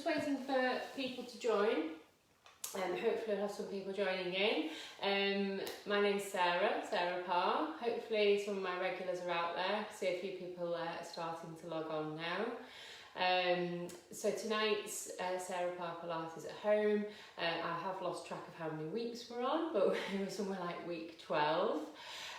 waiting for people to join. Hopefully I'll have some people joining in. My name's Sara Parr. Hopefully some of my regulars are out there. I see a few people starting to log on now. So tonight's Sara Parr Pilates at home. I have lost track of how many weeks we're on, but we're somewhere like week 12.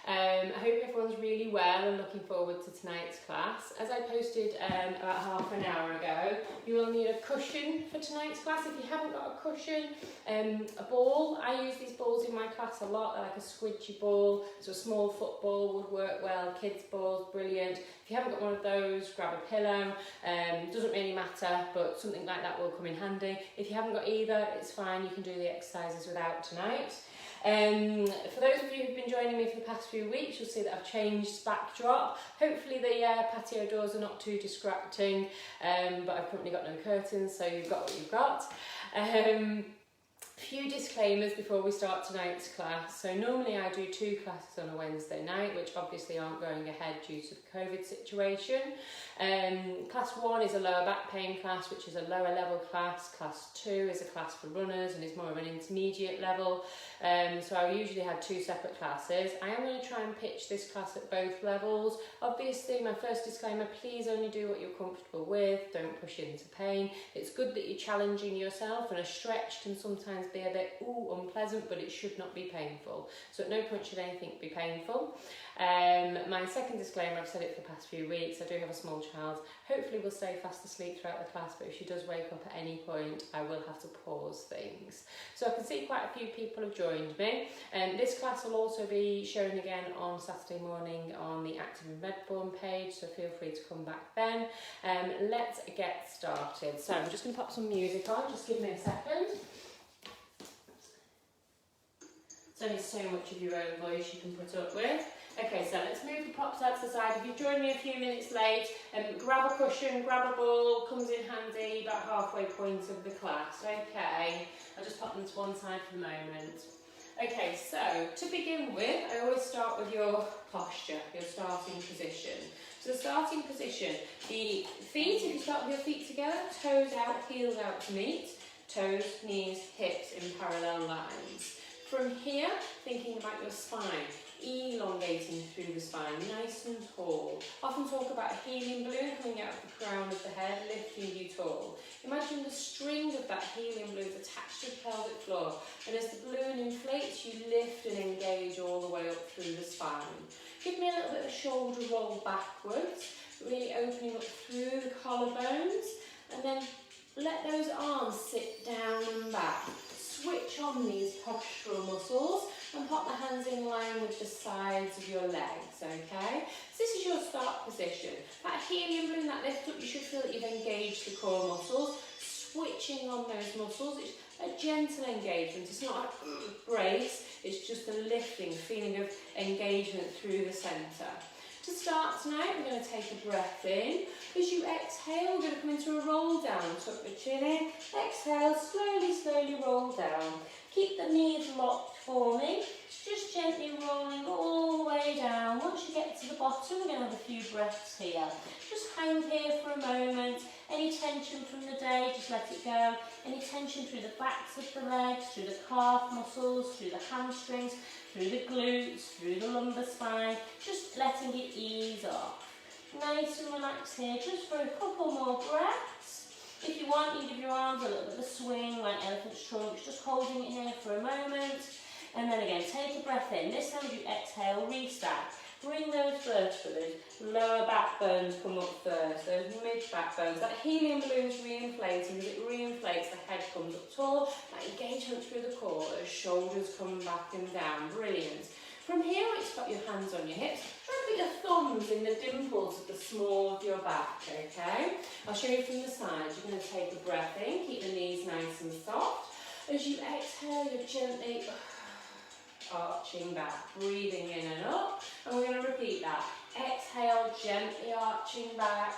I hope everyone's really well and looking forward to tonight's class. As I posted about half an hour ago, you will need a cushion for tonight's class. If you haven't got a cushion, a ball. I use these balls in my class a lot. They're like a squidgy ball, so a small football would work well. Kids balls, brilliant. If you haven't got one of those, grab a pillow. Doesn't really matter, but something like that will come in handy. If you haven't got either, it's fine. You can do the exercises without tonight. For those of you who've been joining me for the past few weeks, you'll see that I've changed backdrop. Hopefully the patio doors are not too distracting, but I've currently got no curtains, so you've got what you've got. Few disclaimers before we start tonight's class. So normally I do 2 classes on a Wednesday night, which obviously aren't going ahead due to the COVID situation. Class 1 is a lower back pain class, which is a lower level class. Class 2 is a class for runners and is more of an intermediate level. So I usually have 2 separate classes. I am going to try and pitch this class at both levels. Obviously, my first disclaimer, please only do what you're comfortable with. Don't push into pain. It's good that you're challenging yourself, and a stretch can sometimes be a bit unpleasant, but it should not be painful. So at no point should anything be painful. My second disclaimer, I've said it for the past few weeks, I do have a small child. Hopefully will stay fast asleep throughout the class, but if she does wake up at any point, I will have to pause things. So I can see quite a few people have joined me. This class will also be shown again on Saturday morning on the Active in Redbourne page, so feel free to come back then. Let's get started. So I'm just going to pop some music on, just give me a second. There's only so much of your own voice you can put up with. Okay, so let's move the props out to the side. If you've joined me a few minutes late, grab a cushion, grab a ball, comes in handy about halfway point of the class. Okay, I'll just pop them to one side for the moment. Okay, so to begin with, I always start with your posture, your starting position. So the starting position, the feet, if you start with your feet together, toes out, heels out to meet, toes, knees, hips in parallel lines. From here, thinking about your spine, elongating through the spine, nice and tall. Often talk about a helium balloon coming out of the crown of the head, lifting you tall. Imagine the string of that helium balloon attached to the pelvic floor, and as the balloon inflates, you lift and engage all the way up through the spine. Give me a little bit of a shoulder roll backwards, really opening up through the collarbones, and then let those arms sit down and back. Switch on these postural muscles and pop the hands in line with the sides of your legs, okay? So this is your start position. That helium balloon, that lift up, you should feel that you've engaged the core muscles. Switching on those muscles, it's a gentle engagement. It's not a brace, it's just a lifting, feeling of engagement through the centre. To start tonight, we're going to take a breath in. As you exhale, we're going to come into a roll down. Tuck the chin in. Exhale, slowly roll down. Keep the knees locked for me. Just gently rolling all the way down. Once you get to the bottom, we're going to have a few breaths here. Just hang here for a moment. Any tension from the day, just let it go. Any tension through the backs of the legs, through the calf muscles, through the hamstrings, through the glutes, through the lumbar spine, just letting it ease off. Nice and relaxed here, just for a couple more breaths. If you want, you can give your arms a little bit of a swing, like elephant's trunk, just holding it here for a moment. And then again, take a breath in. This time as you exhale, restack. Bring those vertebrae, lower back bones come up first, those mid back bones. That helium balloon's re-inflating. As it re-inflates, the head comes up tall. That engagement through the core, those shoulders come back and down. Brilliant. From here, once you've got your hands on your hips, try and put your thumbs in the dimples of the small of your back, okay? I'll show you from the side. You're going to take a breath in, keep the knees nice and soft. As you exhale, you're gently arching back, breathing in and up, and we're going to repeat that. Exhale, gently arching back,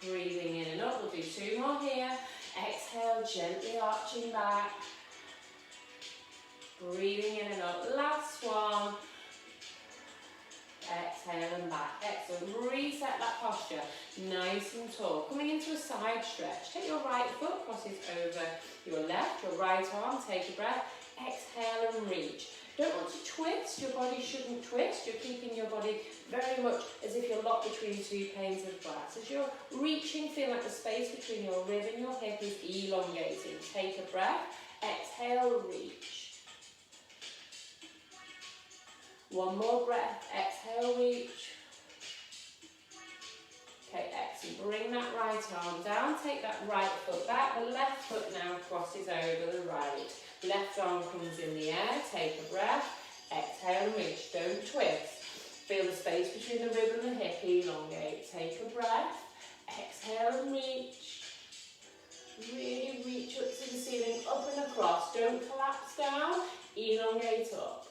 breathing in and up. We'll do 2 more here. Exhale, gently arching back, breathing in and up. Last one. exhale and back. Excellent. Reset that posture, nice and tall. Coming into a side stretch, take your right foot, crosses over your left, your right arm, take a breath, exhale and reach. Don't want to twist, your body shouldn't twist, you're keeping your body very much as if you're locked between two panes of glass. As you're reaching, feel like the space between your rib and your hip is elongating. Take a breath, exhale, reach. One more breath, exhale, reach. Okay, excellent. Bring that right arm down, take that right foot back, the left foot now crosses over the right. Left arm comes in the air, take a breath, exhale and reach, don't twist. Feel the space between the rib and the hip elongate. Take a breath, exhale and reach. Really reach up to the ceiling, up and across, don't collapse down, elongate up.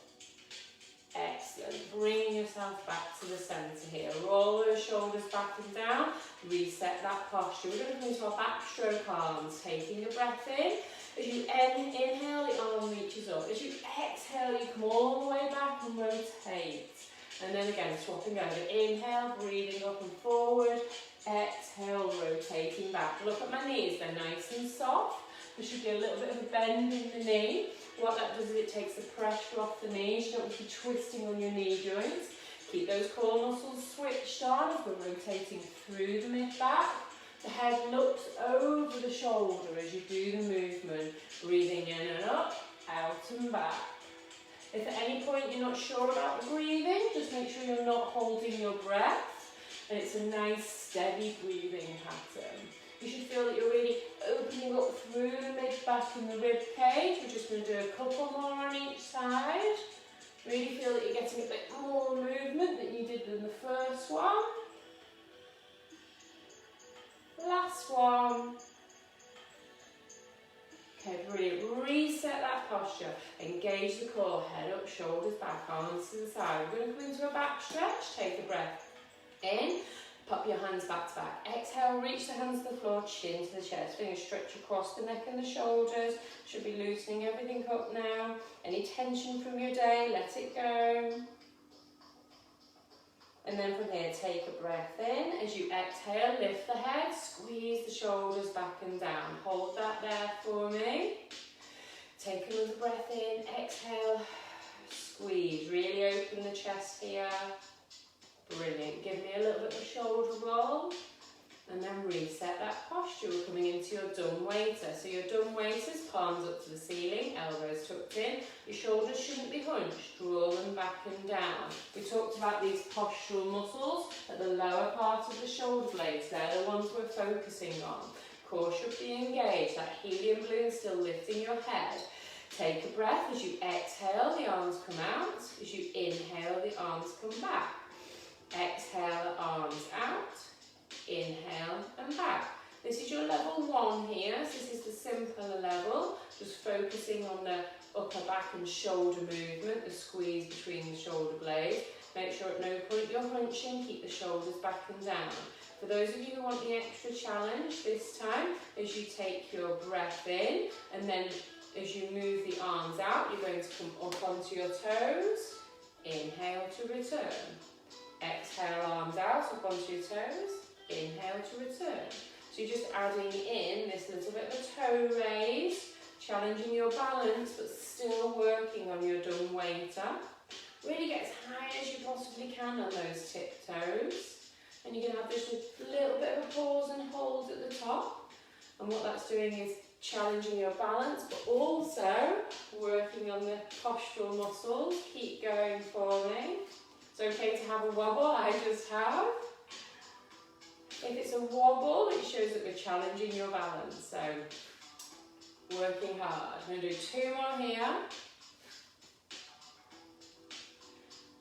Excellent, bringing yourself back to the centre here. Roll those shoulders back and down, reset that posture. We're going to come into our backstroke arms, taking a breath in. As you inhale, the arm reaches up. As you exhale, you come all the way back and rotate. And then again, swapping over. Inhale, breathing up and forward. Exhale, rotating back. Look at my knees, they're nice and soft. There should be a little bit of a bend in the knee. What that does is it takes the pressure off the knees. You don't want to be twisting on your knee joints. Keep those core muscles switched on as we're rotating through the mid-back. The head looks over the shoulder as you do the movement. Breathing in and up, out and back. If at any point you're not sure about the breathing, just make sure you're not holding your breath. And it's a nice steady breathing pattern. You should feel that you're really opening up through the mid-back and the rib cage. We're just going to do a couple more on each side. Really feel that you're getting a bit more movement than you did in the first one. Last one. Okay, brilliant. Reset that posture. Engage the core, head up, shoulders back, arms to the side. We're going to come into a back stretch. Take a breath in. Pop your hands back to back. Exhale, reach the hands to the floor, chin to the chest. Fingers stretch across the neck and the shoulders. Should be loosening everything up now. Any tension from your day, let it go. And then from here, take a breath in. As you exhale, lift the head, squeeze the shoulders back and down. Hold that there for me. Take another breath in, exhale, squeeze. Really open the chest here. Brilliant. Give me a little bit of a shoulder roll. And then reset that posture. We're coming into your dumb waiter. So your dumb waiter's palms up to the ceiling, elbows tucked in. Your shoulders shouldn't be hunched. Draw them back and down. We talked about these postural muscles at the lower part of the shoulder blades. They're the ones we're focusing on. Core should be engaged. That helium balloon still lifting your head. Take a breath. As you exhale, the arms come out. As you inhale, the arms come back. Exhale, arms out. Inhale and back. This is your level 1 here. So this is the simpler level. Just focusing on the upper back and shoulder movement, the squeeze between the shoulder blades. Make sure at no point you're hunching. Keep the shoulders back and down. For those of you who want the extra challenge this time, as you take your breath in and then as you move the arms out, you're going to come up onto your toes. Inhale to return. Exhale, arms out, up onto your toes. Inhale to return. So you're just adding in this little bit of a toe raise, challenging your balance, but still working on your dumb waiter. Really get as high as you possibly can on those tiptoes. And you can have just a little bit of a pause and hold at the top. And what that's doing is challenging your balance, but also working on the postural muscles. Keep going for me. It's okay to have a wobble, I just have. If it's a wobble, it shows that we're challenging your balance. So, working hard. I'm going to do 2 more here.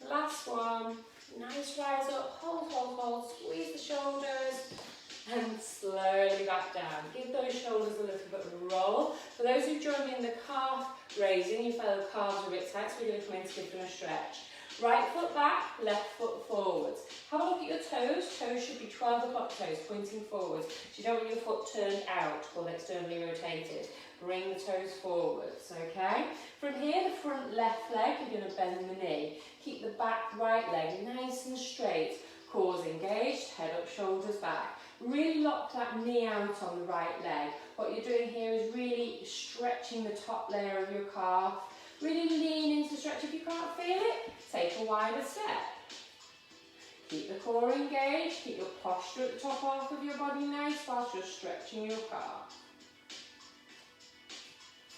Last one. Nice rise up, hold, hold, hold. Squeeze the shoulders and slowly back down. Give those shoulders a little bit of a roll. For those who join me in the calf raising, you feel the calves are a bit tight, so we're going to come in to give them a stretch. Right foot back, left foot forwards. Have a look at your toes. Toes should be 12 o'clock toes, pointing forwards. So you don't want your foot turned out or externally rotated. Bring the toes forwards, okay? From here, the front left leg, you're going to bend the knee. Keep the back right leg nice and straight. Core's engaged, head up, shoulders back. Really lock that knee out on the right leg. What you're doing here is really stretching the top layer of your calf. Really lean into the stretch. If you can't feel it, take a wider step. Keep the core engaged, keep your posture at the top half of your body nice whilst you're stretching your calf.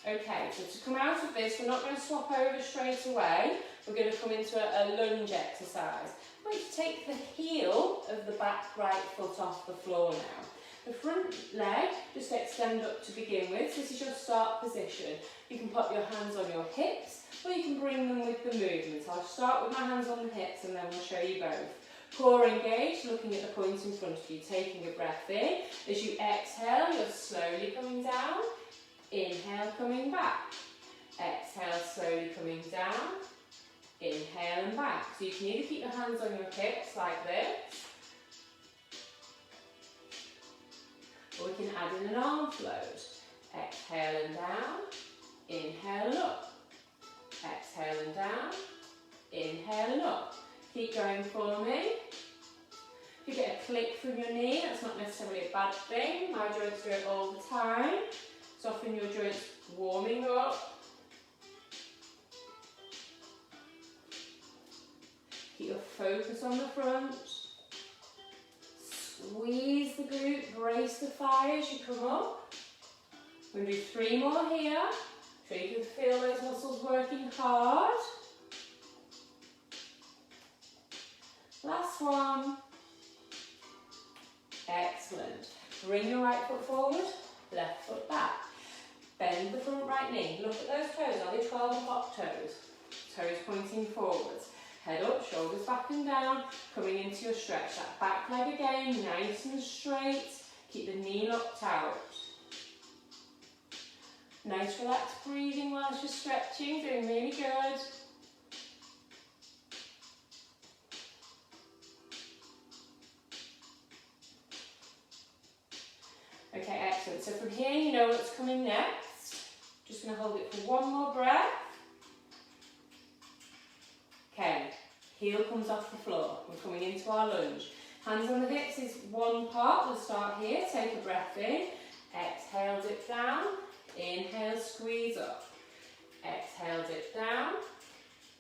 Okay, so to come out of this, we're not going to swap over straight away. We're going to come into a lunge exercise. I'm going to take the heel of the back right foot off the floor now. The front leg, just extend up to begin with. So this is your start position. You can pop your hands on your hips, or you can bring them with the movement. I'll start with my hands on the hips and then we'll show you both. Core engaged, looking at the point in front of you, taking a breath in. As you exhale, you're slowly coming down. Inhale, coming back. Exhale, slowly coming down. Inhale and back. So you can either keep your hands on your hips like this, or we can add in an arm float. Exhale and down. Inhale and up. Exhale and down. Inhale and up. Keep going for me. If you get a click from your knee, that's not necessarily a bad thing. My joints do it all the time. Soften your joints warming up. Keep your focus on the front. Squeeze the glute, brace the thigh as you come up. We're going to do 3 more here. So you can feel those muscles working hard. Last one. Excellent. Bring your right foot forward, left foot back. Bend the front right knee. Look at those toes. Are they 12 o'clock toes? Toes pointing forwards. Head up, shoulders back and down. Coming into your stretch. That back leg again, nice and straight. Keep the knee locked out. Nice relaxed breathing whilst you're stretching. Doing really good. Okay, excellent. So from here, you know what's coming next. Just going to hold it for 1 more breath. Okay, heel comes off the floor. We're coming into our lunge. Hands on the hips is one part. We'll start here. Take a breath in. Exhale, dip down. Inhale, squeeze up. Exhale, dip down.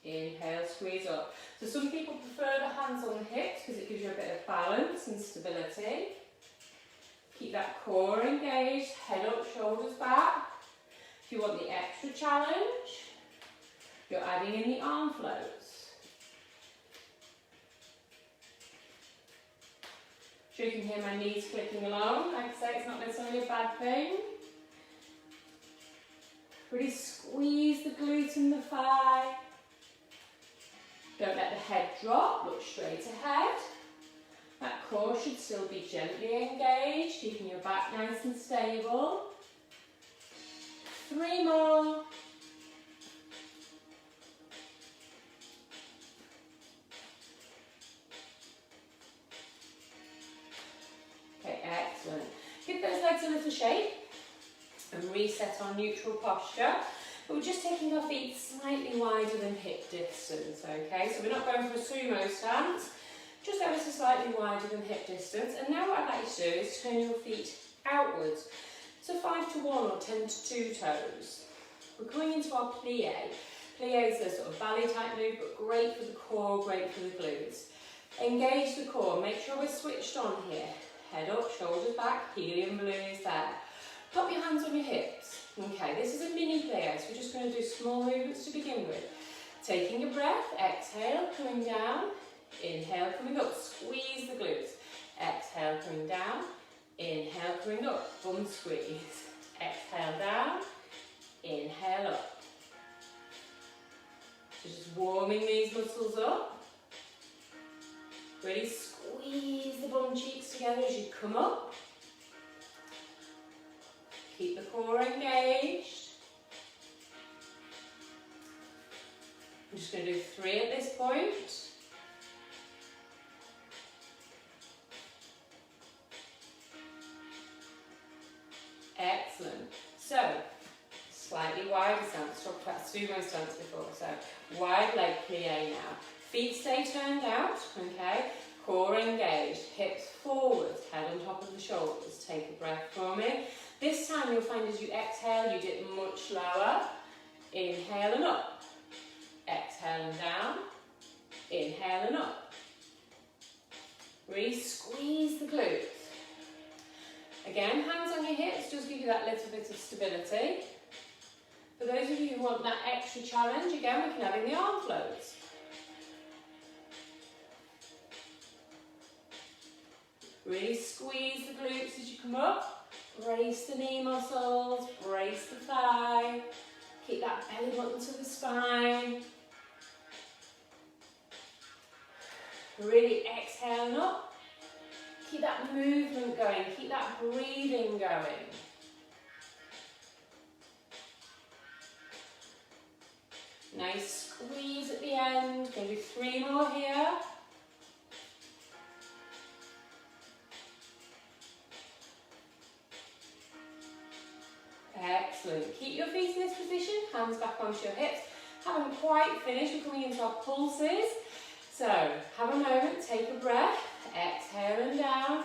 Inhale, squeeze up. So some people prefer the hands on the hips because it gives you a bit of balance and stability. Keep that core engaged, head up, shoulders back. If you want the extra challenge, you're adding in the arm floats. Sure you can hear my knees clicking along. Like I say, it's not necessarily a bad thing. Really squeeze the glute and the thigh. Don't let the head drop, look straight ahead. That core should still be gently engaged, keeping your back nice and stable. 3 more. Okay, excellent. Give those legs a little shake and reset our neutral posture. But we're just taking our feet slightly wider than hip distance, okay? So we're not going for a sumo stance. Just ever so slightly wider than hip distance. And now what I'd like you to do is turn your feet outwards. So 5 to 1 or 10 to 2 toes. We're coming into our plie. Plie is a sort of ballet type move, but great for the core, great for the glutes. Engage the core. Make sure we're switched on here. Head up, shoulders back, helium balloon is there. Pop your hands on your hips. Okay, this is a mini plie, so we're just going to do small movements to begin with. Taking a breath, exhale, coming down. Inhale, coming up, squeeze the glutes. Exhale, coming down. Inhale, coming up, bum squeeze. Exhale, down. Inhale, up. So just warming these muscles up. Really squeeze the bum cheeks together as you come up. Keep the core engaged. I'm just going to do 3 at this point. Excellent. So, wider stance. Talked about sumo stance before. So wide leg plie now. Feet stay turned out, okay? Core engaged, hips forwards, head on top of the shoulders. Take a breath for me. This time you'll find as you exhale, you dip much lower. Inhale and up. Exhale and down. Inhale and up. Really squeeze the glutes. Again, hands on your hips, just give you that little bit of stability. For those of you who want that extra challenge, again, we can have in the arm floats. Really squeeze the glutes as you come up. Brace the knee muscles, brace the thigh. Keep that belly button to the spine. Really exhale and up. Keep that movement going, keep that breathing going. Nice squeeze at the end. Going to do 3 more here. Excellent. Keep your feet in this position, hands back onto your hips. Haven't quite finished, we're coming into our pulses. So, have a moment, take a breath, exhale and down,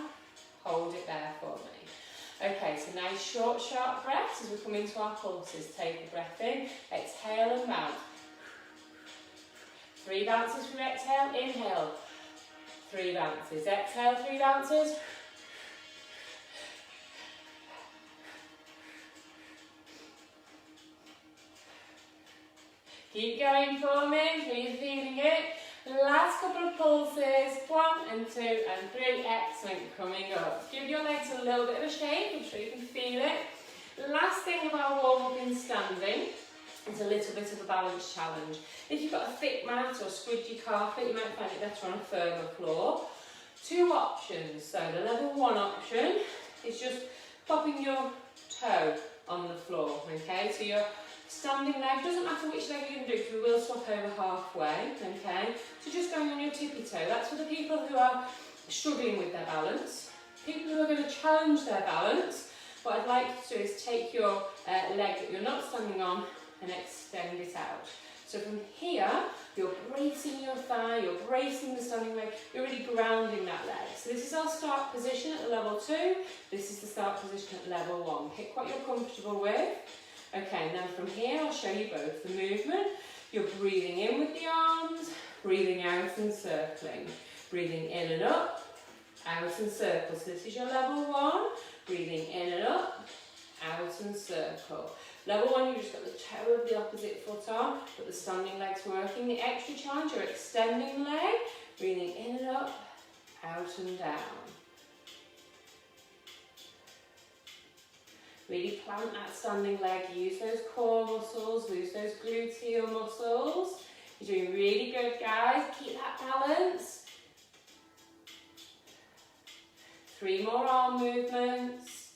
hold it there for me. Okay, so nice short, sharp breaths as we come into our pulses. Take a breath in, exhale and bounce. 3 bounces from exhale, inhale. 3 bounces, exhale, 3 bounces. Keep going for me, so you're feeling it. Last couple of pulses, 1 and 2 and 3, excellent, coming up. Give your legs a little bit of a shake, I'm sure you can feel it. Last thing of our warm-up in standing is a little bit of a balance challenge. If you've got a thick mat or squidgy carpet, you might find it better on a firmer floor. 2 options, so the level 1 option is just popping your toe on the floor, okay? So your standing leg, doesn't matter which leg you're going to do, because we will swap over halfway, okay? So just going on your tippy toe. That's for the people who are struggling with their balance. People who are going to challenge their balance, what I'd like you to do is take your leg that you're not standing on and extend it out. So from here, you're bracing your thigh, you're bracing the standing leg, you're really grounding that leg. So this is our start position at the level 2, this is the start position at level 1. Pick what you're comfortable with. Okay, and then from here I'll show you both the movement. You're breathing in with the arms, breathing out and circling. Breathing in and up, out and circle. So this is your level 1. Breathing in and up, out and circle. Level 1, you've just got the toe of the opposite foot on, but the standing leg's working. The extra challenge, you're extending the leg, breathing in and up, out and down. Really plant that standing leg, use those core muscles, use those gluteal muscles. You're doing really good, guys. Keep that balance. 3 more arm movements.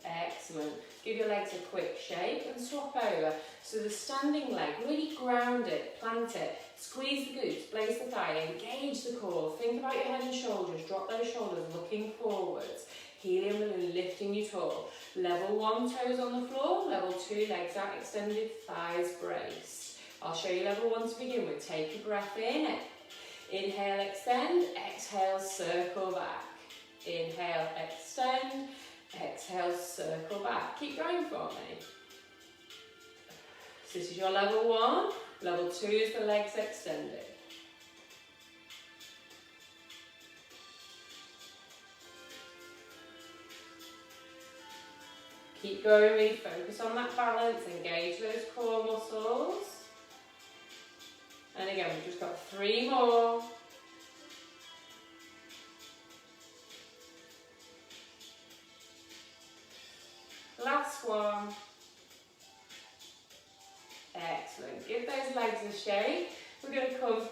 Excellent. Give your legs a quick shake and swap over. So the standing leg, really ground it, plant it, squeeze the glutes, brace the thigh, engage the core. Think about your head and shoulders, drop those shoulders, looking forwards. Helium balloon, lifting you tall. Level 1, toes on the floor. Level 2, legs out, extended, thighs brace. I'll show you level 1 to begin with. Take a breath in. Inhale, extend. Exhale, circle back. Inhale, extend. Exhale, circle back. Keep going for me. So this is your level 1. Level 2 is the legs extended. Keep going, really focus on that balance, engage those core muscles. And again, we've just got 3 more. Last one. Excellent. Give those legs a shake. We're going to come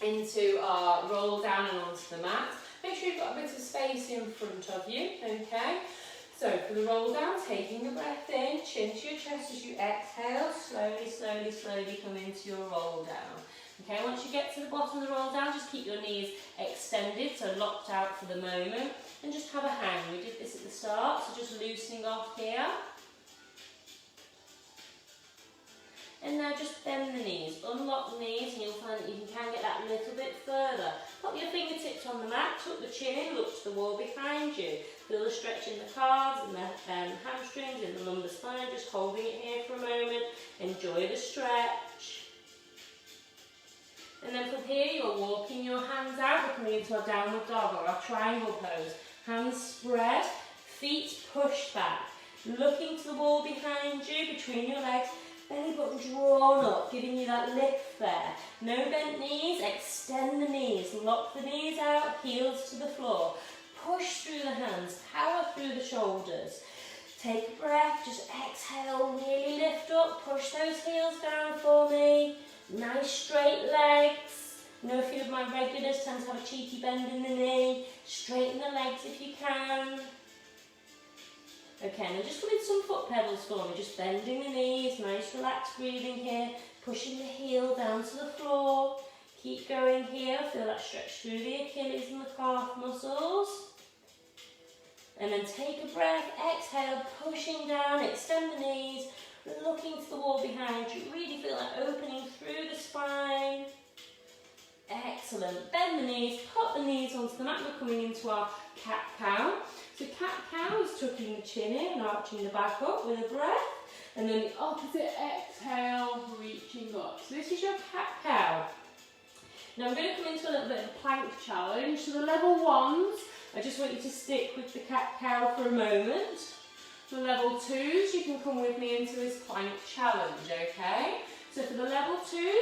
into our roll down and onto the mat. Make sure you've got a bit of space in front of you, okay? So for the roll down, taking a breath in, chin to your chest as you exhale, slowly, slowly, slowly come into your roll down. Okay, once you get to the bottom of the roll down, just keep your knees extended, so locked out for the moment, and just have a hang. We did this at the start, so just loosening off here. And now just bend the knees, unlock the knees, and you'll find that you can get that a little bit further. Pop your fingertips on the mat, tuck the chin in, look to the wall behind you. Feel the stretch in the calves and the hamstrings and the lumbar spine, just holding it here for a moment. Enjoy the stretch. And then from here, you're walking your hands out. We're coming into our downward dog or our triangle pose. Hands spread, feet pushed back. Looking to the wall behind you, between your legs. Belly button drawn up, giving you that lift there. No bent knees, extend the knees. Lock the knees out, heels to the floor. Push through the hands, power through the shoulders. Take a breath, just exhale, really lift up. Push those heels down for me. Nice straight legs. I know a few of my regulars tend to have a cheeky bend in the knee. Straighten the legs if you can. Okay, now just come in some foot pedals for me, just bending the knees, nice relaxed breathing here, pushing the heel down to the floor. Keep going here, feel that stretch through the Achilles and the calf muscles. And then take a breath, exhale, pushing down, extend the knees, looking to the wall behind you, really feel that opening through the spine. Excellent, bend the knees, pop the knees onto the mat, we're coming into our cat-cow. So cat-cow is tucking the chin in and arching the back up with a breath. And then the opposite exhale, reaching up. So this is your cat-cow. Now I'm going to come into a little bit of a plank challenge. So the level ones, I just want you to stick with the cat-cow for a moment. The level twos, you can come with me into this plank challenge, okay? So for the level twos,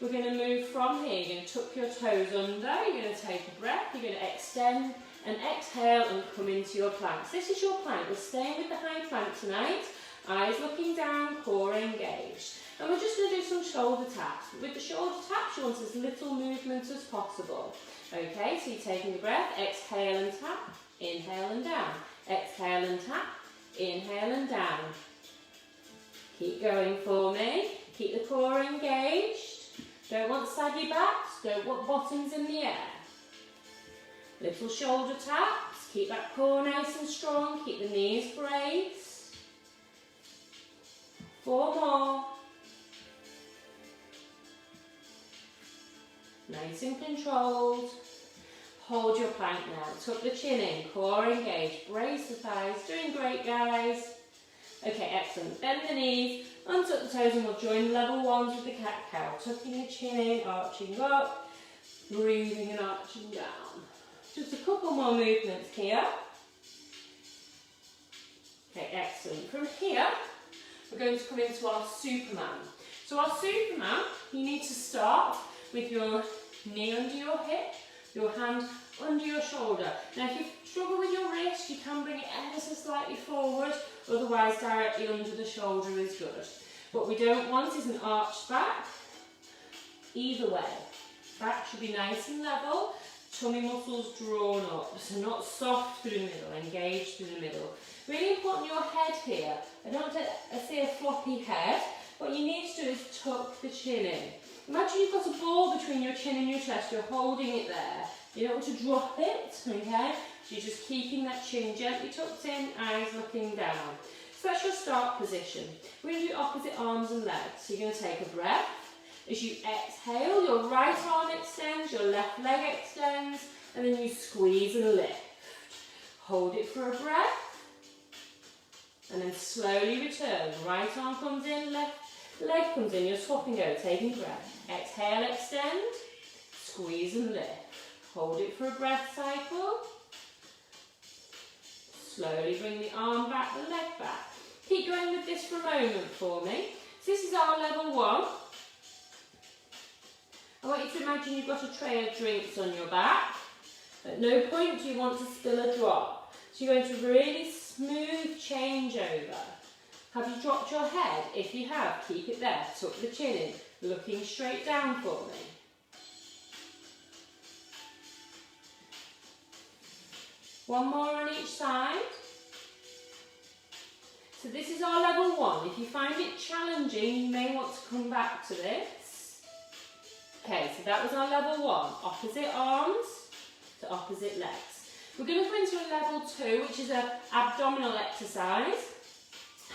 we're going to move from here. You're going to tuck your toes under, you're going to take a breath, you're going to extend and exhale and come into your planks. This is your plank. We're staying with the high plank tonight. Eyes looking down, core engaged. And we're just going to do some shoulder taps. With the shoulder taps, you want as little movement as possible. Okay, so you're taking a breath, exhale and tap, inhale and down. Exhale and tap, inhale and down. Keep going for me. Keep the core engaged. Don't want saggy backs, don't want bottoms in the air. Little shoulder taps, keep that core nice and strong, keep the knees braced. 4 more. Nice and controlled. Hold your plank now, tuck the chin in, core engaged, brace the thighs, doing great guys. Okay, excellent, bend the knees, untuck the toes and we'll join level ones with the cat-cow. Tucking the chin in, arching up, breathing and arching down. Just a couple more movements here. Okay, excellent. From here, we're going to come into our Superman. So our Superman, you need to start with your knee under your hip, your hand under your shoulder. Now if you struggle with your wrist, you can bring it ever so slightly forward, otherwise directly under the shoulder is good. What we don't want is an arched back. Either way, back should be nice and level. Tummy muscles drawn up, so not soft through the middle, engaged through the middle. Really important your head here. I don't want to see a floppy head. What you need to do is tuck the chin in. Imagine you've got a ball between your chin and your chest, you're holding it there. You don't want to drop it, okay? So you're just keeping that chin gently tucked in, eyes looking down. So that's your start position. We're going to do opposite arms and legs. So you're going to take a breath. As you exhale, your right arm extends, your left leg extends, and then you squeeze and lift. Hold it for a breath, and then slowly return. Right arm comes in, left leg comes in, you're swapping over, taking a breath. Exhale, extend, squeeze and lift. Hold it for a breath cycle. Slowly bring the arm back, the leg back. Keep going with this for a moment for me. So this is our level one. I want you to imagine you've got a tray of drinks on your back. At no point do you want to spill a drop. So you're going to really smooth change over. Have you dropped your head? If you have, keep it there. Tuck the chin in, looking straight down for me. One more on each side. So this is our level one. If you find it challenging, you may want to come back to this. Okay, so that was our level 1, opposite arms to opposite legs. We're going to go into a level 2, which is an abdominal exercise.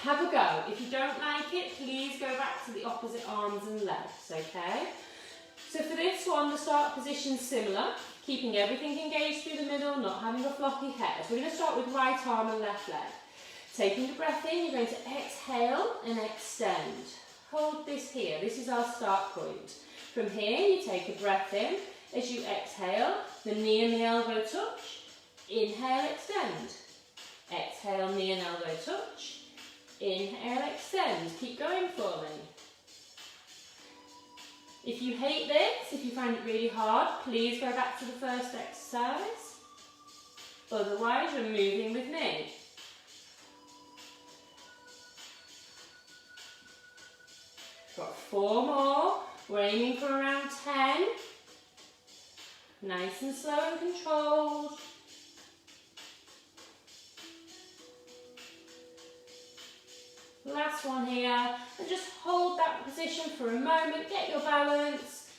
Have a go. If you don't like it, please go back to the opposite arms and legs, okay? So for this one, the start position's similar, keeping everything engaged through the middle, not having a floppy head. We're going to start with right arm and left leg. Taking the breath in, you're going to exhale and extend. Hold this here. This is our start point. From here, you take a breath in. As you exhale, the knee and the elbow touch. Inhale, extend. Exhale, knee and elbow touch. Inhale, extend. Keep going for me. If you hate this, if you find it really hard, please go back to the first exercise. Otherwise, you're moving with me. Got 4 more. We're aiming for around 10. Nice and slow and controlled. Last one here. And just hold that position for a moment. Get your balance.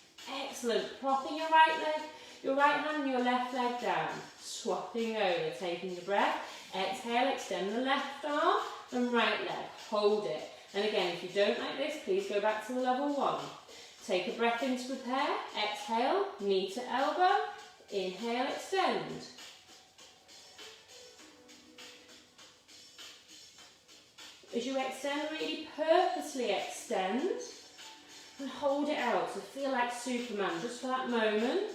Excellent. Propping your right leg, your right hand and your left leg down. Swapping over, taking the breath. Exhale, extend the left arm and right leg. Hold it. And again, if you don't like this, please go back to the level 1. Take a breath in to prepare. Exhale, knee to elbow. Inhale, extend. As you extend, really purposely extend and hold it out. So feel like Superman just for that moment.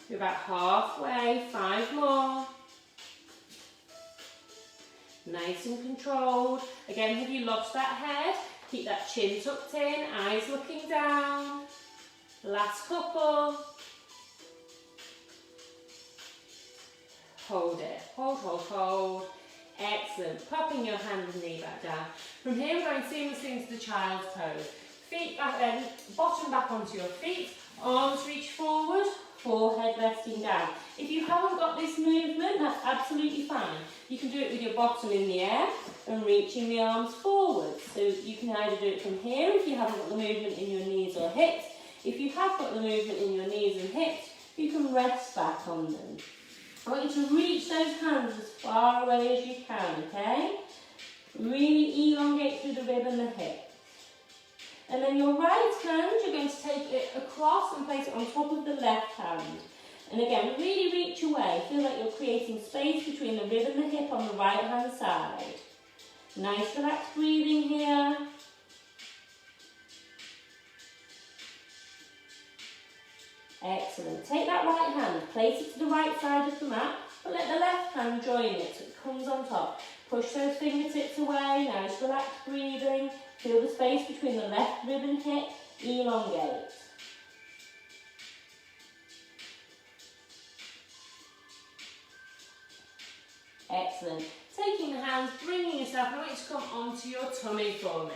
You're about halfway, 5 more. Nice and controlled. Again, have you lost that head? Keep that chin tucked in, eyes looking down. Last couple. Hold it. Hold, hold, hold. Excellent. Popping your hand and knee back down. From here, we're going seamlessly into the child's pose. Feet back then, bottom back onto your feet. Arms reach forward, forehead resting down. If you haven't got this movement, that's absolutely fine. You can do it with your bottom in the air and reaching the arms forward. So you can either do it from here if you haven't got the movement in your knees or hips. If you have got the movement in your knees and hips, you can rest back on them. I want you to reach those hands as far away as you can, okay? Really elongate through the rib and the hip. And then your right hand, you're going to take it across and place it on top of the left hand. And again, really reach away. Feel like you're creating space between the rib and the hip on the right hand side. Nice relaxed breathing here. Excellent. Take that right hand, place it to the right side of the mat, but let the left hand join it so it comes on top. Push those fingertips away, nice relaxed breathing. Feel the space between the left rib and hip, elongate. Excellent. Taking the hands, bringing yourself, I want you to come onto your tummy for me.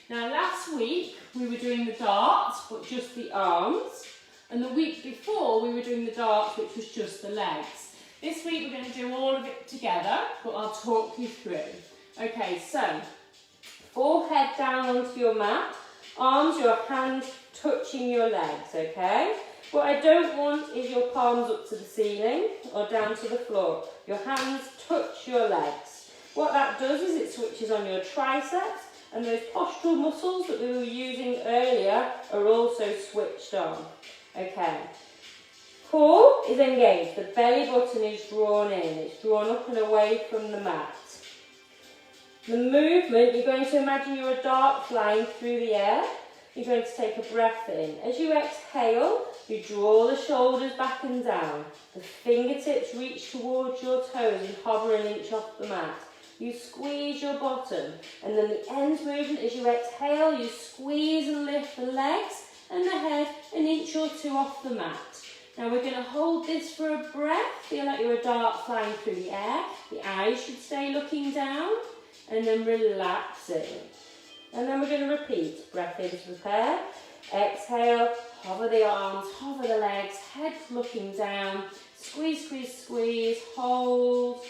Now last week we were doing the darts, but just the arms. And the week before we were doing the darts, which was just the legs. This week we're going to do all of it together, but I'll talk you through. Okay, so forehead down onto your mat, arms, your hands touching your legs, okay? What I don't want is your palms up to the ceiling or down to the floor. Your hands touch your legs. What that does is it switches on your triceps, and those postural muscles that we were using earlier are also switched on. Okay, core is engaged, the belly button is drawn in, it's drawn up and away from the mat. The movement, you're going to imagine you're a dart flying through the air. You're going to take a breath in. As you exhale, you draw the shoulders back and down. The fingertips reach towards your toes and hover an inch off the mat. You squeeze your bottom, and then the end movement, as you exhale, you squeeze and lift the legs and the head an inch or 2 off the mat. Now we're going to hold this for a breath. Feel like you're a dart flying through the air. The eyes should stay looking down, and then relaxing. And then we're going to repeat. Breath in to prepare. Exhale, hover the arms, hover the legs, head looking down. Squeeze, squeeze, squeeze, hold,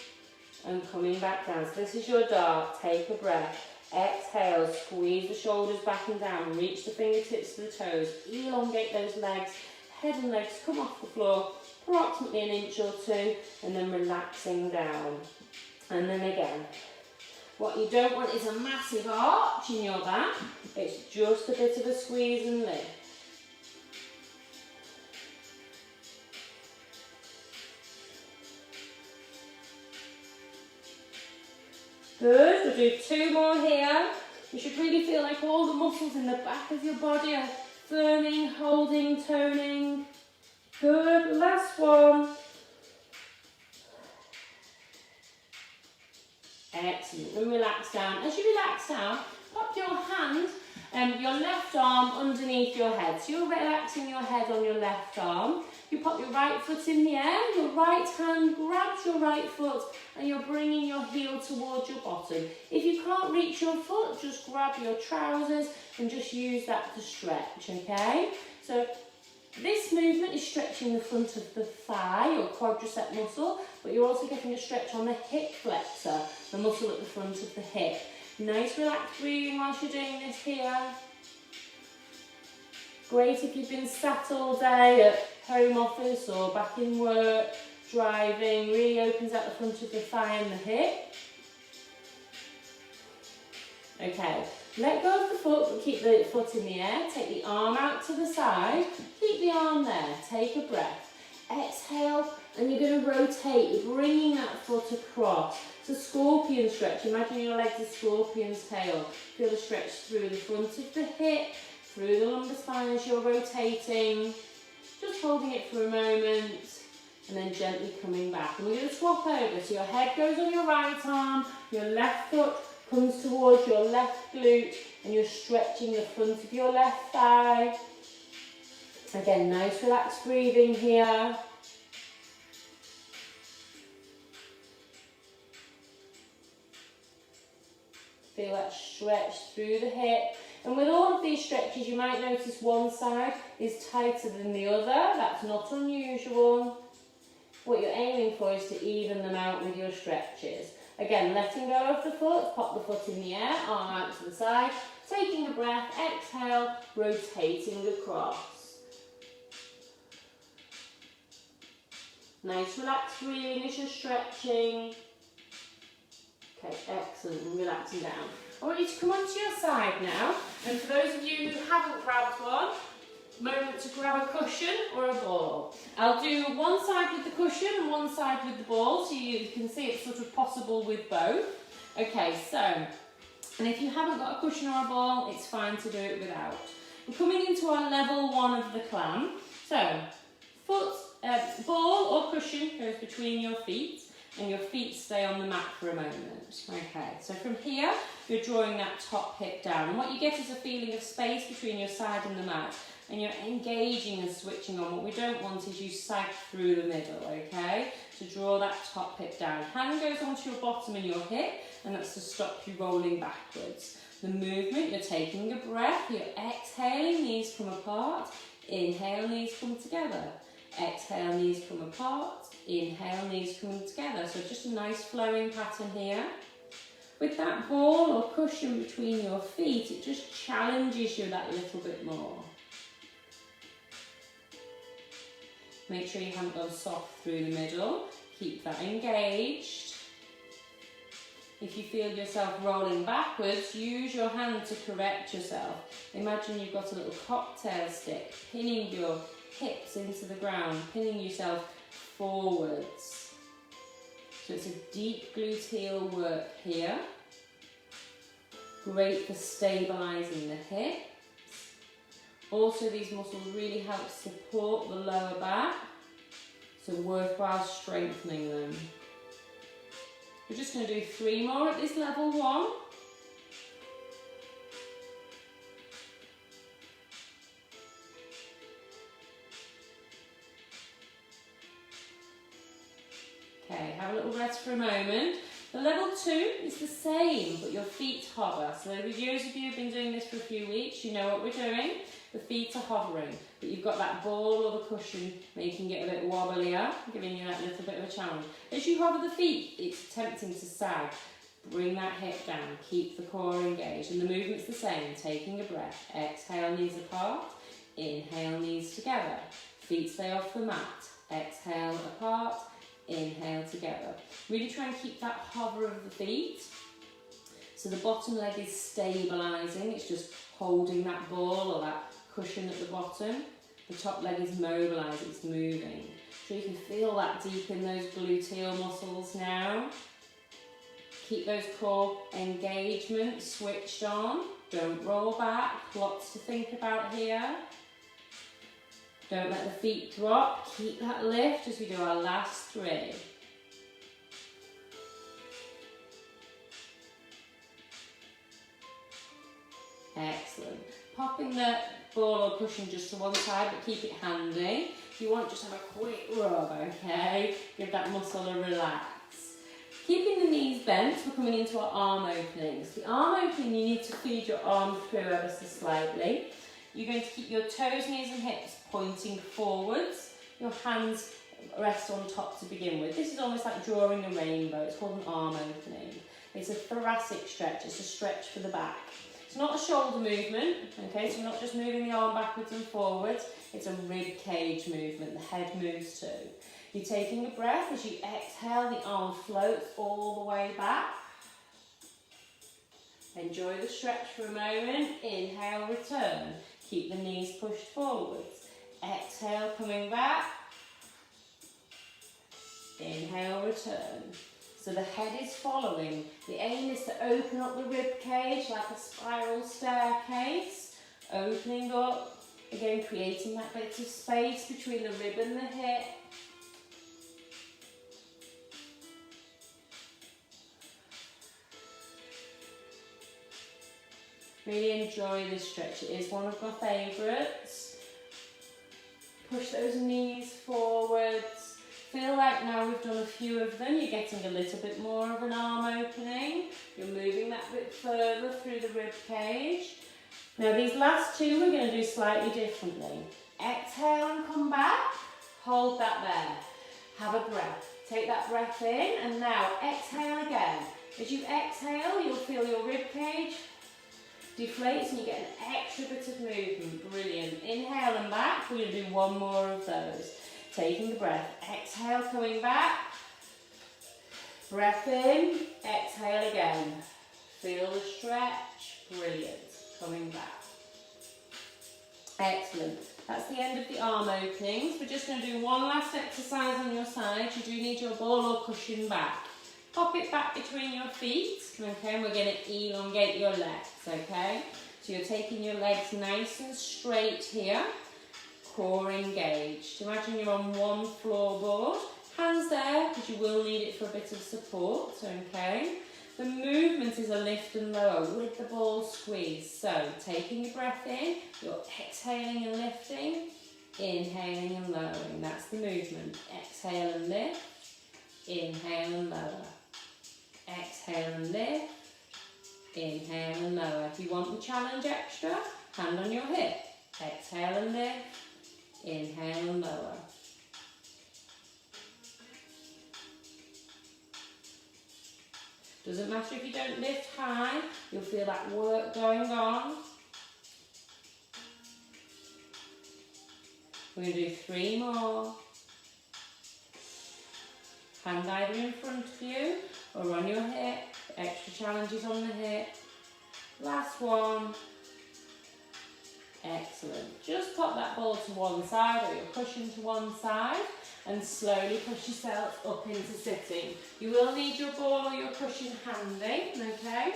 and coming back down. So this is your dart. Take a breath. Exhale, squeeze the shoulders back and down, reach the fingertips to the toes, elongate those legs, head and legs come off the floor, approximately an inch or two, and then relaxing down. And then again. What you don't want is a massive arch in your back, it's just a bit of a squeeze and lift. Good, we'll do 2 more here. You should really feel like all the muscles in the back of your body are firming, holding, toning. Good, last one. Excellent, and relax down. As you relax down, pop your hand, your left arm underneath your head. So you're relaxing your head on your left arm. You pop your right foot in the air, your right hand grabs your right foot, and you're bringing your heel towards your bottom. If you can't reach your foot, just grab your trousers and just use that to stretch, okay? So this movement is stretching the front of the thigh or quadricep muscle, but you're also getting a stretch on the hip flexor, the muscle at the front of the hip. Nice relaxed breathing whilst you're doing this here. Great if you've been sat all day at home office or back in work, driving, really opens out the front of the thigh and the hip. Okay, let go of the foot, but keep the foot in the air. Take the arm out to the side, keep the arm there, take a breath. Exhale, and you're going to rotate, you're bringing that foot across. It's a scorpion stretch, imagine your legs a scorpion's tail. Feel the stretch through the front of the hip, through the lumbar spine as you're rotating. Just holding it for a moment, and then gently coming back. And we're going to swap over, so your head goes on your right arm, your left foot comes towards your left glute, and you're stretching the front of your left thigh. Again, nice relaxed breathing here. Feel that stretch through the hip. And with all of these stretches, you might notice one side is tighter than the other. That's not unusual. What you're aiming for is to even them out with your stretches. Again, letting go of the foot, pop the foot in the air, arm out to the side, taking a breath, exhale, rotating across. Nice relaxed breathing as you're stretching. Okay, excellent, and relaxing down. I want you to come onto your side now, and for those of you who haven't grabbed one, moment to grab a cushion or a ball. I'll do one side with the cushion and one side with the ball, so you can see it's sort of possible with both. Okay, so, and if you haven't got a cushion or a ball, it's fine to do it without. We're coming into our level 1 of the clam. So, ball or cushion goes between your feet, and your feet stay on the mat for a moment. Okay, so from here, you're drawing that top hip down. And what you get is a feeling of space between your side and the mat. And you're engaging and switching on. What we don't want is you sag through the middle, okay? To draw that top hip down. Hand goes onto your bottom and your hip, and that's to stop you rolling backwards. The movement, you're taking a breath, you're exhaling, knees come apart. Inhale, knees come together. Exhale, knees come apart. Inhale, knees coming together. So just a nice flowing pattern here. With that ball or cushion between your feet, it just challenges you that little bit more. Make sure you haven't gone soft through the middle. Keep that engaged. If you feel yourself rolling backwards, use your hand to correct yourself. Imagine you've got a little cocktail stick, pinning your hips into the ground, pinning yourself forwards. So it's a deep gluteal work here. Great for stabilising the hips. Also, these muscles really help support the lower back, so worthwhile strengthening them. We're just going to do 3 more at this level 1. Okay, have a little rest for a moment. The level 2 is the same, but your feet hover. So those of you who've been doing this for a few weeks, you know what we're doing. The feet are hovering, but you've got that ball or the cushion making it a bit wobblier, giving you that little bit of a challenge. As you hover the feet, it's tempting to sag. Bring that hip down, keep the core engaged, and the movement's the same. Taking a breath, exhale, knees apart, inhale, knees together. Feet stay off the mat, exhale, apart, inhale, together. Really try and keep that hover of the feet. So the bottom leg is stabilising, it's just holding that ball or that cushion at the bottom. The top leg is mobilised, it's moving. So you can feel that deep in those gluteal muscles now. Keep those core engagements switched on. Don't roll back, lots to think about here. Don't let the feet drop, keep that lift as we do our last 3. Excellent. Popping the ball or cushion just to one side, but keep it handy. If you want, just have a quick rub, okay? Give that muscle a relax. Keeping the knees bent, we're coming into our arm openings. The arm opening, you need to feed your arm through ever so slightly. You're going to keep your toes, knees and hips pointing forwards. Your hands rest on top to begin with. This is almost like drawing a rainbow. It's called an arm opening. It's a thoracic stretch. It's a stretch for the back. It's not a shoulder movement, okay? So you're not just moving the arm backwards and forwards. It's a rib cage movement. The head moves too. You're taking a breath. As you exhale, the arm floats all the way back. Enjoy the stretch for a moment. Inhale, return. Keep the knees pushed forwards. Exhale, coming back. Inhale, return. So the head is following. The aim is to open up the rib cage like a spiral staircase. Opening up, again creating that bit of space between the rib and the hip. Really enjoy this stretch. It is one of my favourites. Push those knees forwards. Feel like now we've done a few of them, you're getting a little bit more of an arm opening. You're moving that bit further through the rib cage. Now these last 2 we're going to do slightly differently. Exhale and come back. Hold that there. Have a breath. Take that breath in and now exhale again. As you exhale, you'll feel your rib cage deflates and you get an extra bit of movement. Brilliant. Inhale and back. We're going to do 1 more of those. Taking the breath. Exhale, coming back. Breath in. Exhale again. Feel the stretch. Brilliant. Coming back. Excellent. That's the end of the arm openings. We're just going to do one last exercise on your side. You do need your ball or cushion back. Pop it back between your feet, okay, and we're going to elongate your legs, okay? So you're taking your legs nice and straight here, core engaged. Imagine you're on one floorboard, hands there, because you will need it for a bit of support, okay? The movement is a lift and lower with the ball squeeze. So taking your breath in, you're exhaling and lifting, inhaling and lowering. That's the movement. Exhale and lift, inhale and lower. Exhale and lift, inhale and lower. If you want the challenge extra, hand on your hip. Exhale and lift, inhale and lower. Doesn't matter if you don't lift high, you'll feel that work going on. We're going to do 3 more. Hand either in front of you or on your hip. Extra challenges on the hip. Last one. Excellent. Just pop that ball to one side or your cushion to one side and slowly push yourself up into sitting. You will need your ball or your cushion handy, okay?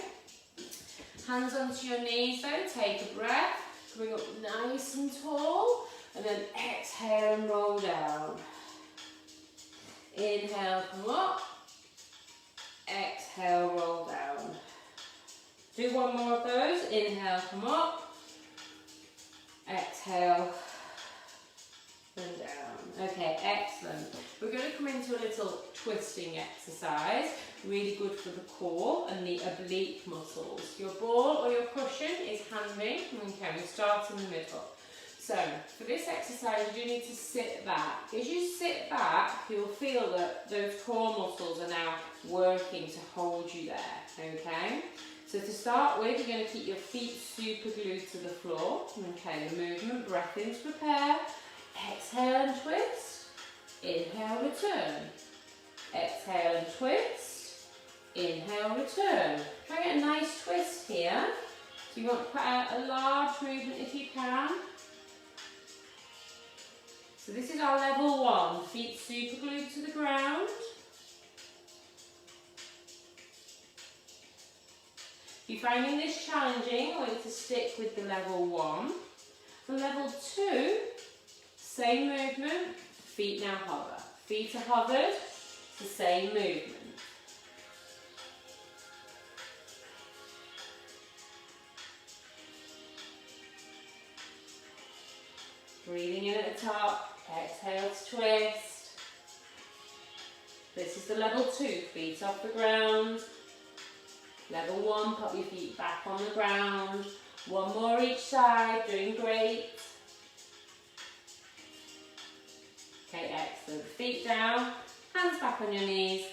Hands onto your knees though, take a breath, bring up nice and tall, and then exhale and roll down. Inhale, come up. Exhale, roll down. Do 1 more of those. Inhale, come up. Exhale, and down. Okay, excellent. We're going to come into a little twisting exercise. Really good for the core and the oblique muscles. Your ball or your cushion is handy. Okay, we start in the middle. So, for this exercise, you need to sit back. As you sit back, you'll feel that those core muscles are now working to hold you there, start with, you're going to keep your feet super glued to the floor. Okay, the movement, breath in to prepare. Exhale and twist. Inhale, return. Exhale and twist. Inhale, return. Try and get a nice twist here. So you want quite a large movement if you can. So this is our level 1, feet super glued to the ground. If you're finding this challenging, I want you to stick with the level 1. For level 2, same movement, feet now hover. Feet are hovered, it's the same movement. Breathing in at the top, exhale to twist. This is the level 2, feet off the ground. Level 1, pop your feet back on the ground. One more each side, doing great. Okay, excellent. Feet down, hands back on your knees.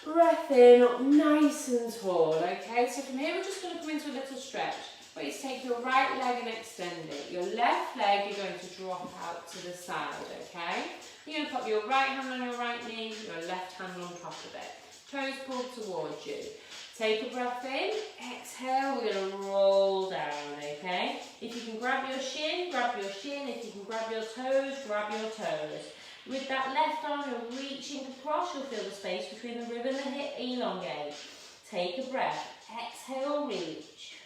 Breath in, up nice and tall, okay? So from here we're just going to come into a little stretch. I want you to take your right leg and extend it. Your left leg you're going to drop out to the side, okay? You're going to pop your right hand on your right knee, your left hand on top of it. Toes pulled towards you. Take a breath in, exhale, we're going to roll down, okay? If you can grab your shin, grab your shin. If you can grab your toes, grab your toes. With that left arm, you're reaching across, you'll feel the space between the rib and the hip elongate. Take a breath, exhale, reach.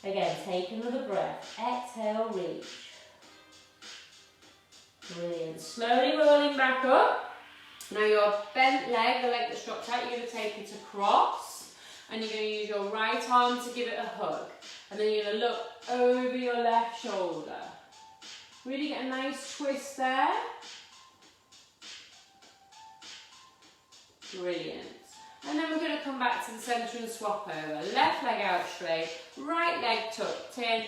Again, take another breath, exhale, reach. Brilliant, slowly rolling back up. Now your bent leg, the leg that's dropped out, you're going to take it across and you're going to use your right arm to give it a hug. And then you're going to look over your left shoulder. Really get a nice twist there. Brilliant. And then we're going to come back to the centre and swap over. Left leg out straight, right leg tucked in,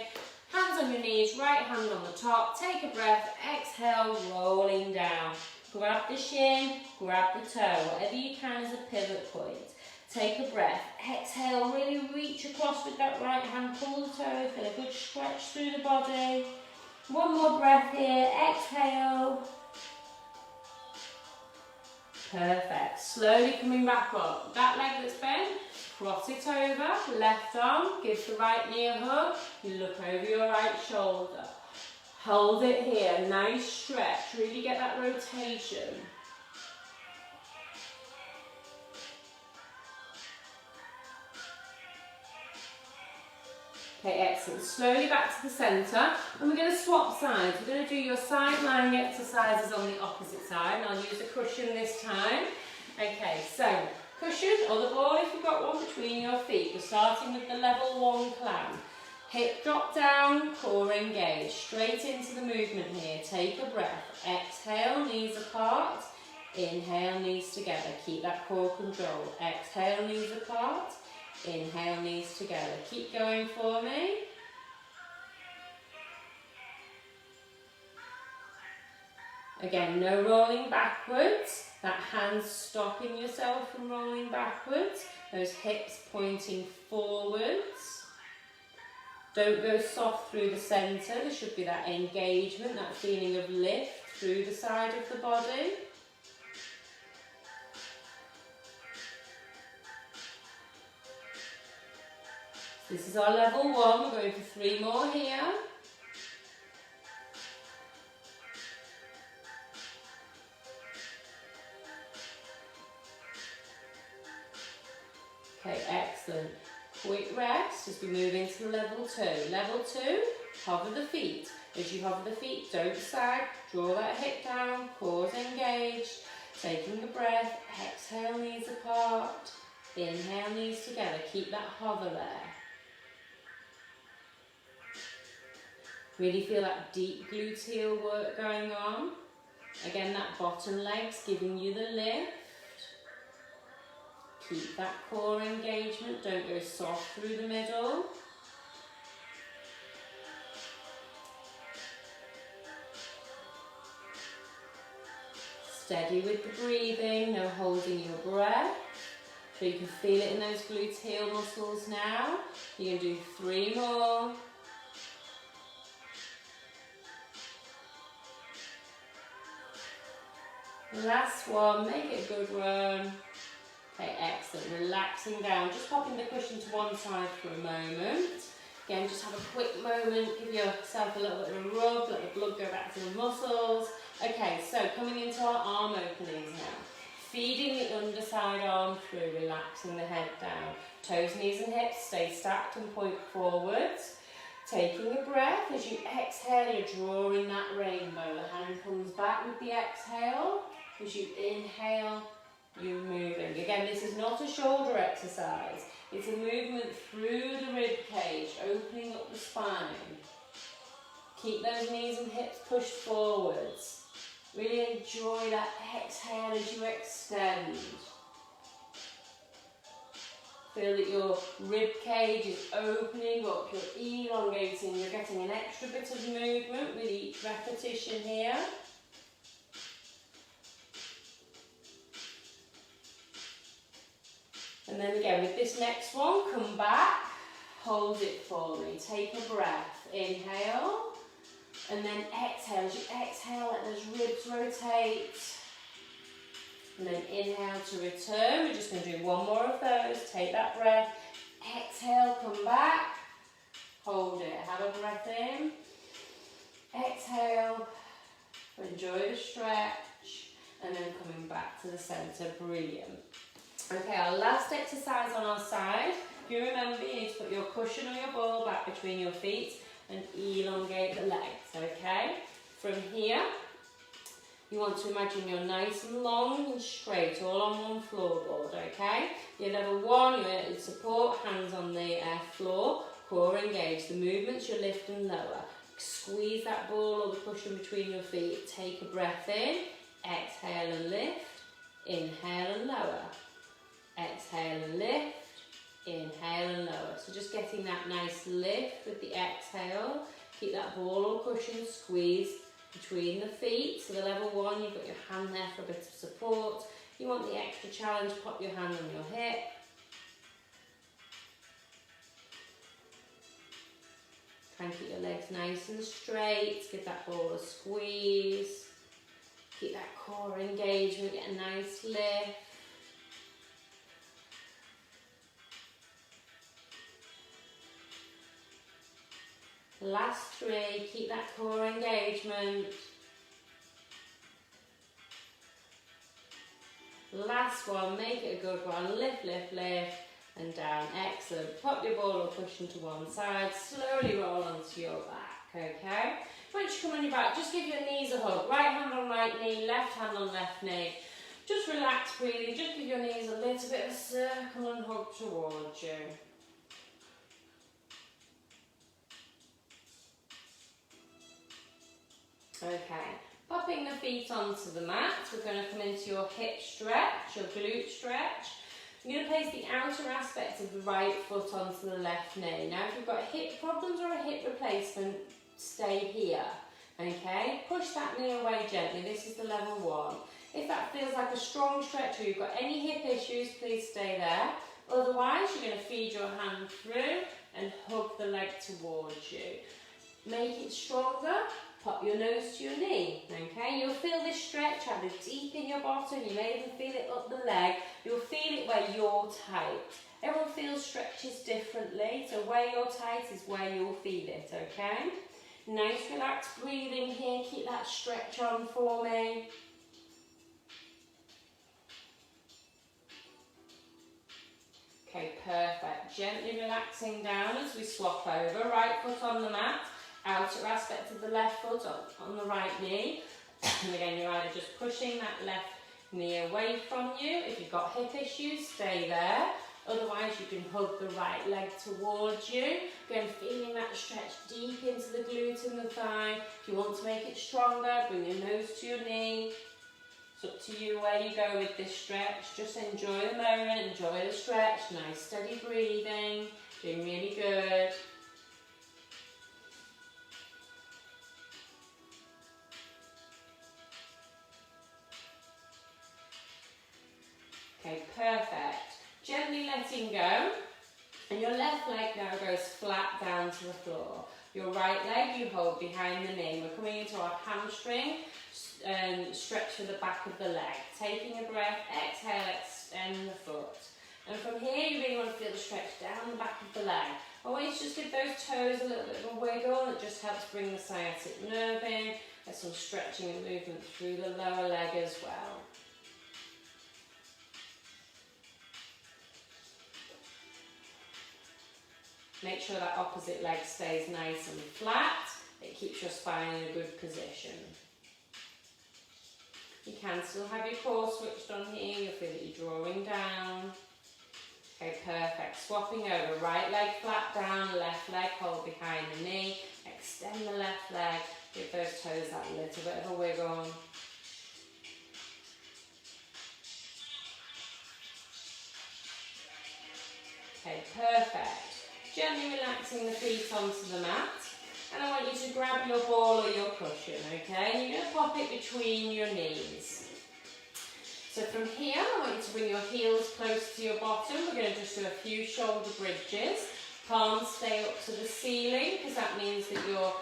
hands on your knees, right hand on the top. Take a breath, exhale, rolling down. Grab the shin, grab the toe, whatever you can as a pivot point. Take a breath, exhale, really reach across with that right hand, pull the toe, feel a good stretch through the body. One more breath here, exhale. Perfect, slowly coming back up. That leg that's bent, cross it over, left arm, give the right knee a hug, you look over your right shoulder. Hold it here, nice stretch, really get that rotation. Okay, excellent. Slowly back to the centre, and we're going to swap sides. We're going to do your side lying exercises on the opposite side, and I'll use a cushion this time. Okay, so cushion or the ball if you've got one between your feet. We're starting with the level 1 clam. Hip drop down, core engage, straight into the movement here. Take a breath, exhale, knees apart, inhale, knees together. Keep that core control. Exhale, knees apart, inhale, knees together. Keep going for me. Again, no rolling backwards. That hand's stopping yourself from rolling backwards. Those hips pointing forwards. Don't go soft through the centre, there should be that engagement, that feeling of lift through the side of the body. This is our level 1, we're going for 3 more here. Okay, excellent. Quick rest as we move into level 2. Level 2, hover the feet. As you hover the feet, don't sag. Draw that hip down, cores engaged. Taking a breath, exhale, knees apart. Inhale, knees together. Keep that hover there. Really feel that deep gluteal work going on. Again, that bottom leg's giving you the lift. Keep that core engagement, don't go soft through the middle. Steady with the breathing, no holding your breath. So you can feel it in those gluteal muscles now. You can do 3 more. Last one, make it a good one. Okay, excellent. Relaxing down, just popping the cushion to one side for a moment. Again, just have a quick moment, give yourself a little bit of a rub, let the blood go back to the muscles. Okay, so coming into our arm openings now. Feeding the underside arm through, relaxing the head down. Toes, knees and hips stay stacked and point forwards. Taking a breath, as you exhale, you're drawing that rainbow. The hand comes back with the exhale. As you inhale, you're moving. Again, this is not a shoulder exercise. It's a movement through the rib cage, opening up the spine. Keep those knees and hips pushed forwards. Really enjoy that exhale as you extend. Feel that your rib cage is opening up, you're elongating, you're getting an extra bit of movement with each repetition here. And then again, with this next one, come back, hold it for me. Take a breath, inhale, and then exhale. As you exhale, let those ribs rotate. And then inhale to return. We're just going to do 1 more of those. Take that breath, exhale, come back, hold it. Have a breath in, exhale, enjoy the stretch, and then coming back to the centre. Brilliant. Okay, our last exercise on our side. If you remember, you need to put your cushion or your ball back between your feet and elongate the legs, okay? From here, you want to imagine you're nice and long and straight, all on one floorboard, okay? You're level 1, you're in support, hands on the floor, core engaged. The movements, you lift and lower. Squeeze that ball or the cushion between your feet. Take a breath in, exhale and lift, inhale and lower. Exhale and lift, inhale and lower. So just getting that nice lift with the exhale. Keep that ball or cushion squeezed between the feet. So the level 1, you've got your hand there for a bit of support. You want the extra challenge, pop your hand on your hip. Try and keep your legs nice and straight. Give that ball a squeeze. Keep that core engagement, get a nice lift. Last 3, keep that core engagement. Last one, make it a good one. Lift, lift, lift, and down. Excellent. Pop your ball or cushion to one side. Slowly roll onto your back, okay? Once you come on your back, just give your knees a hug. Right hand on right knee, left hand on left knee. Just relax, breathing. Just give your knees a little bit of a circle and hug towards you. Okay, popping the feet onto the mat, we're going to come into your hip stretch, your glute stretch. You're going to place the outer aspect of the right foot onto the left knee. Now if you've got hip problems or a hip replacement, stay here, okay? Push that knee away gently, this is the level 1. If that feels like a strong stretch or you've got any hip issues, please stay there. Otherwise, you're going to feed your hand through and hug the leg towards you. Make it stronger. Pop your nose to your knee, okay? You'll feel this stretch either deep in your bottom, you may even feel it up the leg. You'll feel it where you're tight. Everyone feels stretches differently, so where you're tight is where you'll feel it, okay? Nice relaxed breathing here, keep that stretch on for me. Okay, perfect. Gently relaxing down as we swap over, right foot on the mat. Outer aspect of the left foot on the right knee. And again, you're either just pushing that left knee away from you. If you've got hip issues, stay there. Otherwise, you can hug the right leg towards you. Again, feeling that stretch deep into the glute and the thigh. If you want to make it stronger, bring your nose to your knee. It's up to you where you go with this stretch. Just enjoy the moment, enjoy the stretch. Nice, steady breathing. Doing really good. Okay, perfect. gently letting go, and your left leg now goes flat down to the floor. Your right leg you hold behind the knee. We're coming into our hamstring, stretch for the back of the leg. Taking a breath, exhale, extend the foot. And from here you really want to feel the stretch down the back of the leg. Always just give those toes a little bit of a wiggle. It just helps bring the sciatic nerve in. Get some stretching and movement through the lower leg as well. Make sure that opposite leg stays nice and flat. It keeps your spine in a good position. You can still have your core switched on here. You'll feel that you're drawing down. Okay, perfect. Swapping over, right leg flat down, left leg hold behind the knee. Extend the left leg, give those toes that little bit of a wiggle. Okay, perfect. Gently relaxing the feet onto the mat. And I want you to grab your ball or your cushion, okay? And you're going to pop it between your knees. So from here, I want you to bring your heels close to your bottom. We're going to just do a few shoulder bridges. Palms stay up to the ceiling, because that means that you're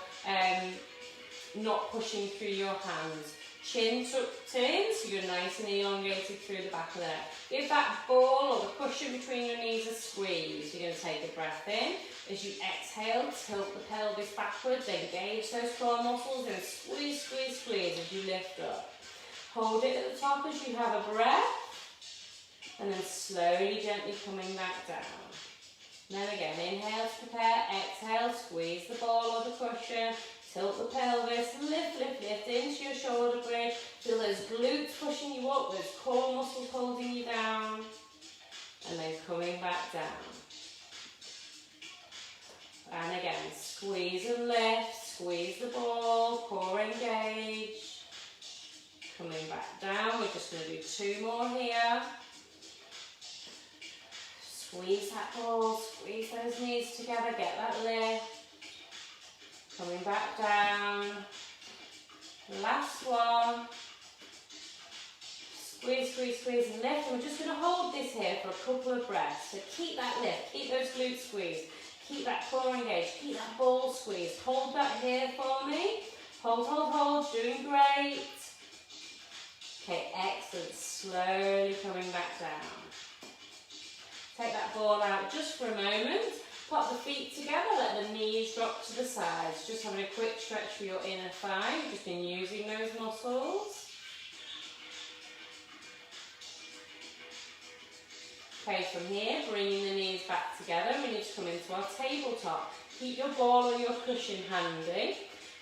not pushing through your hands. Chin tucked in, so you're nice and elongated through the back of the neck. Give that ball or the cushion between your knees a squeeze. You're going to take a breath in. As you exhale, tilt the pelvis backwards, engage those core muscles, and squeeze, squeeze, squeeze as you lift up. Hold it at the top as you have a breath, and then slowly, gently coming back down. And then again, inhale to prepare, exhale, squeeze the ball or the cushion, tilt the pelvis, lift, lift, lift into your shoulder bridge. Feel those glutes pushing you up, those core muscles holding you down, and then coming back down. And again, squeeze and lift, squeeze the ball, core engage. Coming back down, we're just going to do 2 more here. Squeeze that ball, squeeze those knees together, get that lift. Coming back down. Last one. Squeeze, squeeze, squeeze and lift. And we're just going to hold this here for a couple of breaths. So keep that lift, keep those glutes squeezed, keep that core engaged, keep that ball squeezed. Hold that here for me. Hold, hold, hold, doing great. Okay, excellent. Slowly coming back down. Take that ball out just for a moment. Pop the feet together, let the knees drop to the sides. Just having a quick stretch for your inner thigh. You've just been using those muscles. Okay, from here, bringing the knees back together. We need to come into our tabletop. Keep your ball or your cushion handy.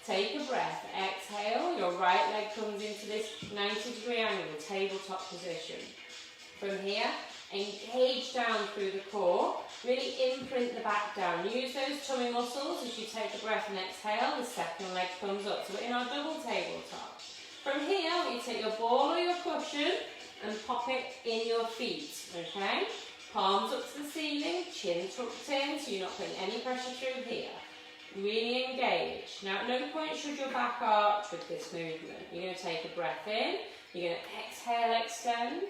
Take a breath, exhale, your right leg comes into this 90-degree angle, tabletop position. From here, engage down through the core, really imprint the back down. Use those tummy muscles as you take a breath and exhale, the second leg comes up. So we're in our double tabletop. From here, you take your ball or your cushion and pop it in your feet, okay? Palms up to the ceiling, chin tucked in, so you're not putting any pressure through here. Really engage. Now at no point should your back arch with this movement. You're going to take a breath in, you're going to exhale, extend,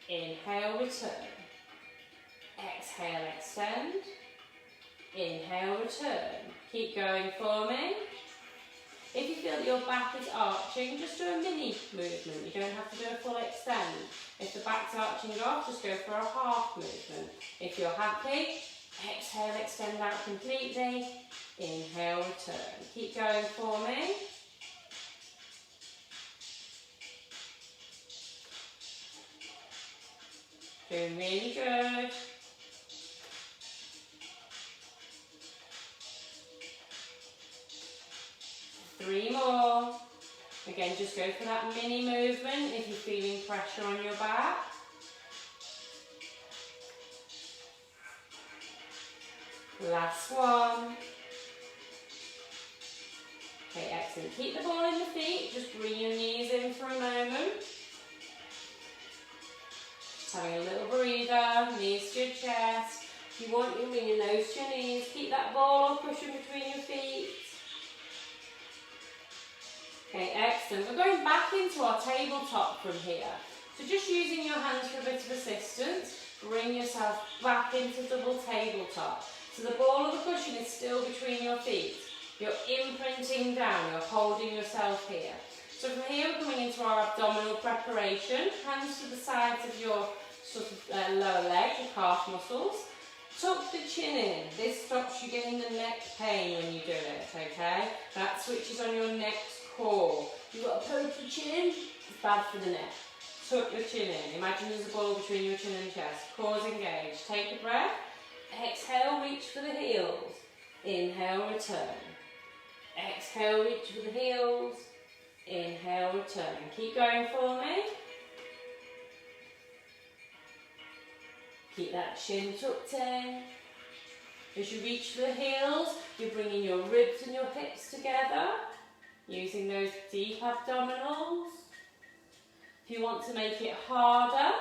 inhale, return, exhale, extend, inhale, return. Keep going for me. If you feel that your back is arching, just do a mini movement. You don't have to do a full extend. If the back's arching off, just go for a half movement. If you're happy, exhale, extend out completely. Inhale, return. Keep going for me. Doing really good. Three more. Again, just go for that mini movement if you're feeling pressure on your back. Last one. Okay, excellent. Keep the ball in the feet. Just bring your knees in for a moment. Just having a little breather. Knees to your chest. If you want, you bring your nose to your knees. Keep that ball or cushion between your feet. Okay, excellent. We're going back into our tabletop from here. So just using your hands for a bit of assistance. bring yourself back into double tabletop. So the ball of the cushion is still between your feet. You're imprinting down, you're holding yourself here. So from here we're coming into our abdominal preparation. Hands to the sides of your sort of lower leg, your calf muscles. Tuck the chin in. This stops you getting the neck pain when you do it, okay? That switches on your neck's core. You've got to poke your chin, it's bad for the neck. Tuck your chin in. Imagine there's a ball between your chin and chest. Core's engaged. Take a breath. Exhale, reach for the heels. Inhale, return. Exhale, reach for the heels. Inhale, return. Keep going for me. Keep that chin tucked in. As you reach for the heels, you're bringing your ribs and your hips together, using those deep abdominals. If you want to make it harder,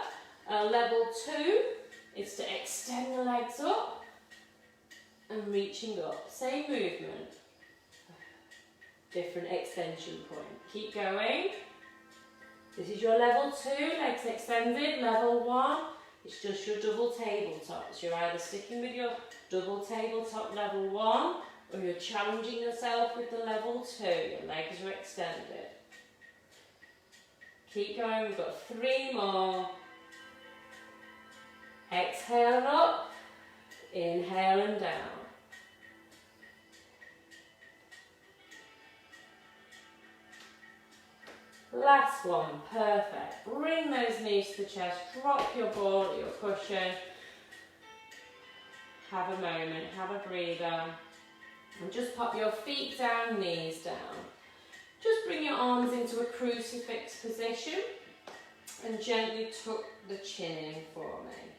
level 2 is to extend the legs up and reaching up. Same movement, different extension point. Keep going. This is your level 2, legs extended. Level 1, it's just your double tabletop. So you're either sticking with your double tabletop level 1 or you're challenging yourself with the level 2. Your legs are extended. Keep going, we've got 3 more. Exhale up, inhale and down. Last one, perfect. Bring those knees to the chest, drop your ball at your cushion. Have a moment, have a breather. And just pop your feet down, knees down. Just bring your arms into a crucifix position and gently tuck the chin in for me.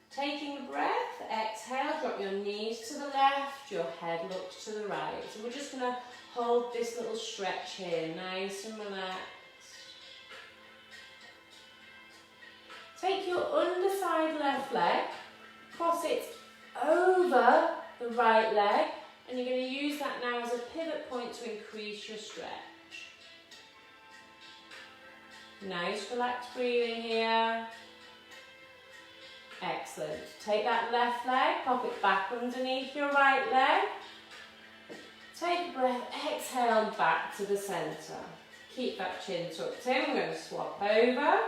Taking a breath, exhale, drop your knees to the left, your head looks to the right. So we're just going to hold this little stretch here, nice and relaxed. Take your underside left leg, cross it over the right leg, and you're going to use that now as a pivot point to increase your stretch. Nice relaxed breathing here. Excellent. Take that left leg, pop it back underneath your right leg. Take a breath, exhale and back to the centre. Keep that chin tucked in. We're going to swap over.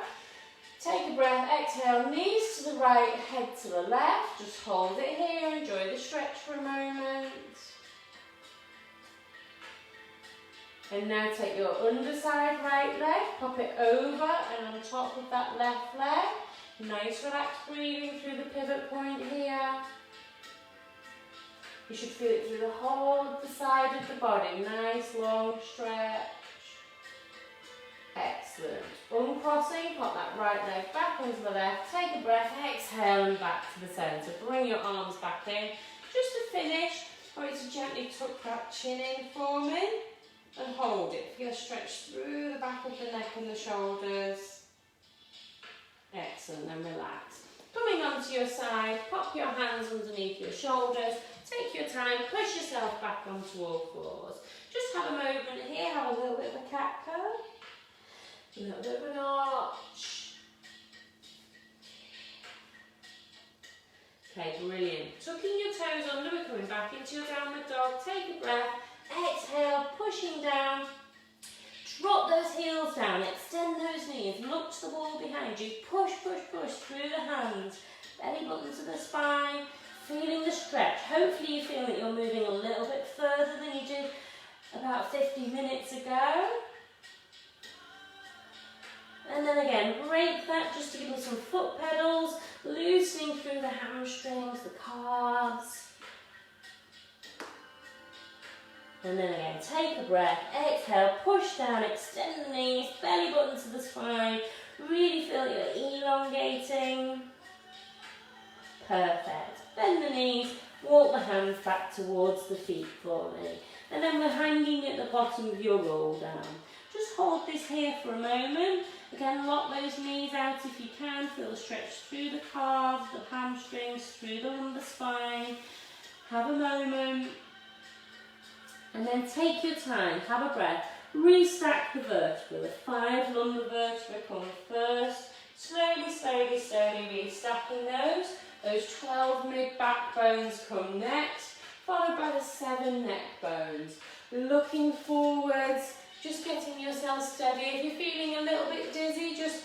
Take a breath, exhale, knees to the right, head to the left. Just hold it here, enjoy the stretch for a moment. And now take your underside right leg, pop it over and on top of that left leg. Nice relaxed breathing through the pivot point here. You should feel it through the whole of the side of the body. Nice long stretch. Excellent. Uncrossing, pop that right leg back onto the left. Take a breath, exhale and back to the centre. Bring your arms back in. Just to finish, I want you to gently tuck that chin in for me and hold it. Feel a stretch through the back of the neck and the shoulders. Excellent, and relax. Coming onto your side, pop your hands underneath your shoulders. Take your time, push yourself back onto all fours. Just have a moment here, have a little bit of a cat curl. A little bit of an arch. Okay, brilliant. Tucking your toes under, we're coming back into your downward dog. Take a breath, exhale, pushing down. Drop those heels down, extend those knees, look to the wall behind you. Push, push, push through the hands. Belly button to the spine, feeling the stretch. Hopefully you feel that you're moving a little bit further than you did about 50 minutes ago. And then again, break that just to give me some foot pedals, loosening through the hamstrings, the calves. And then again, take a breath, exhale, push down, extend the knees, belly button to the spine. Really feel you're elongating. Perfect. Bend the knees, walk the hands back towards the feet for me. And then we're hanging at the bottom of your roll down. Just hold this here for a moment. Again, lock those knees out if you can. Feel the stretch through the calves, the hamstrings, through the lumbar spine. Have a moment. And then take your time, have a breath. Restack the vertebrae. The 5 lumbar vertebrae come first. Slowly, slowly, slowly restacking those. Those 12 mid-back bones come next, followed by the 7 neck bones. Looking forwards, just getting yourself steady. If you're feeling a little bit dizzy, just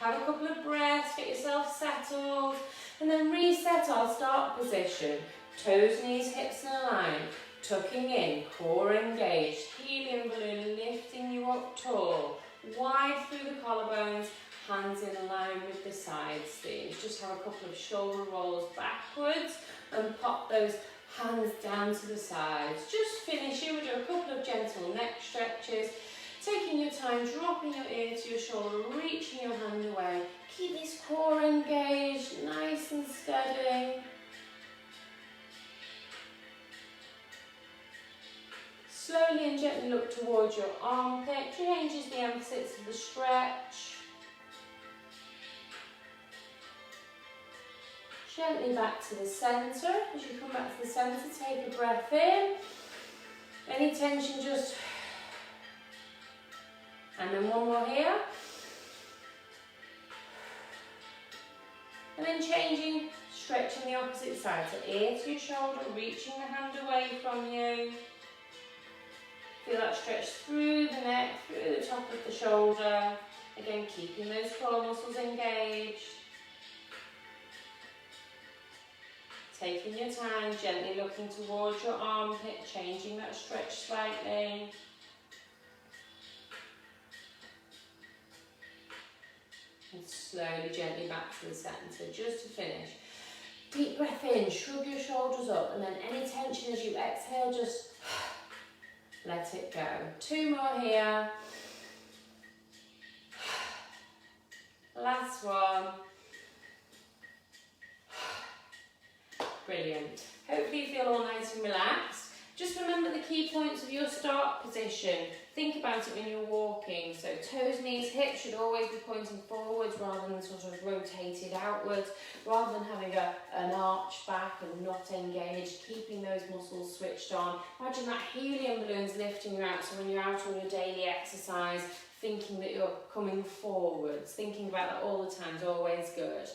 have a couple of breaths, get yourself settled, and then reset our start position. Toes, knees, hips in a line, tucking in, core engaged, helium balloon lifting you up tall, wide through the collarbones, hands in line with the side seams. Just have a couple of shoulder rolls backwards and pop those hands down to the sides. Just finishing, we'll do a couple of gentle neck stretches. Taking your time, dropping your ear to your shoulder, reaching your hand away. Keep this core engaged, nice and steady. Slowly and gently look towards your armpit, changes the emphasis of the stretch. Gently back to the centre. As you come back to the centre, take a breath in. Any tension, just... And then one more here. And then changing, stretching the opposite side. So ear to your shoulder, reaching the hand away from you. Feel that stretch through the neck, through the top of the shoulder. Again, keeping those core muscles engaged. Taking your time, gently looking towards your armpit, changing that stretch slightly. And slowly, gently back to the centre, just to finish. Deep breath in, shrug your shoulders up, and then any tension as you exhale, just let it go. 2 more here. Last one. Brilliant. Hopefully you feel all nice and relaxed. Just remember the key points of your start position. Think about it when you're walking. So toes, knees, hips should always be pointing forwards rather than sort of rotated outwards. Rather than having an arch back and not engaged, keeping those muscles switched on. Imagine that helium balloon's lifting you out, so when you're out on your daily exercise, thinking that you're coming forwards, thinking about that all the time is always good.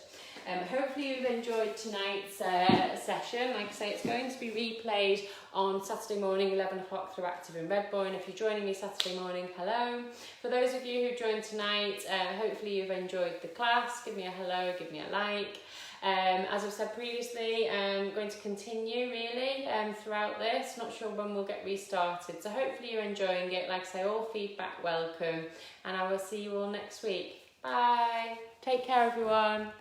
Hopefully you've enjoyed tonight's session. Like I say, it's going to be replayed on Saturday morning, 11 o'clock through Active in Redbourne. If you're joining me Saturday morning, hello. For those of you who joined tonight, hopefully you've enjoyed the class. Give me a hello, give me a like. As I've said previously, I'm going to continue really throughout this. Not sure when we'll get restarted. So hopefully you're enjoying it. Like I say, all feedback welcome. And I will see you all next week. Bye. Take care, everyone.